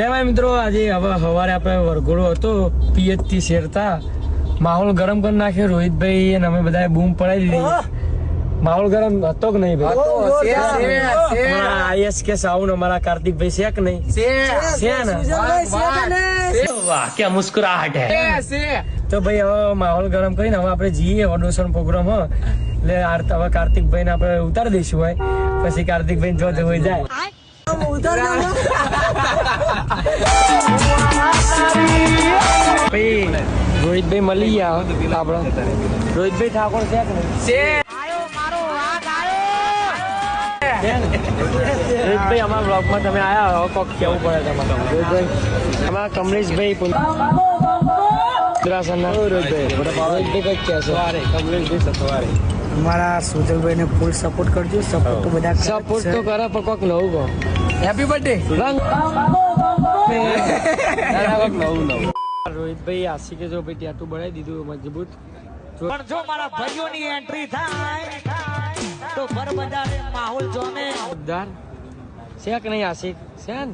ભાઈ મિત્રો, આજે હવે સવારે આપણે વરઘોડો હતો પીએચ થી શેરતા માહોલ ગરમ કરી નાખ્યો. રોહિતભાઈ અને અમે બધા બૂમ પડાવી દીધી. માહોલ ગરમ હતો કે નહીં ભાઈ? આઈએસ કે સાઉન્ડ અમારા કાર્તિકભાઈ છે કે નહીં? છે ને? વાહ ક્યાં મુસ્કુરાહટ હે. તો ભાઈ હવે માહોલ ગરમ કરીને હવે આપણે જઈએ ઓડિશન પ્રોગ્રામ એટલે હવે કાર્તિકભાઈ ને આપણે ઉતારી દઈશું હોય પછી કાર્તિકભાઈ જો હોય જાય. રોહિતભાઈ મળી ગયા આપડે. રોહિતભાઈ ઠાકોર છે કે નહીં? રોહિતભાઈ અમારા બ્લોગમાં તમે આયા હવે કોક કેવું પડે તમારે. રોહિતભાઈ અમારા કમલેશભાઈ અમારા સુજલભાઈ ને ફૂલ સપોર્ટ કરજો. સપોર્ટ તો બધા સપોર્ટ તો કરે પણ કોક નવું કહો. Happy birthday. રોહિતભાઈ આશિકે જો ભાઈ ટેટુ બનાવી દીધું મજબૂત. પણ જો મારા ભાઈઓની એન્ટ્રી થાય તો બરબજારે માહોલ જોને. જોરદાર છે કે નહીં આશિક? છે ને?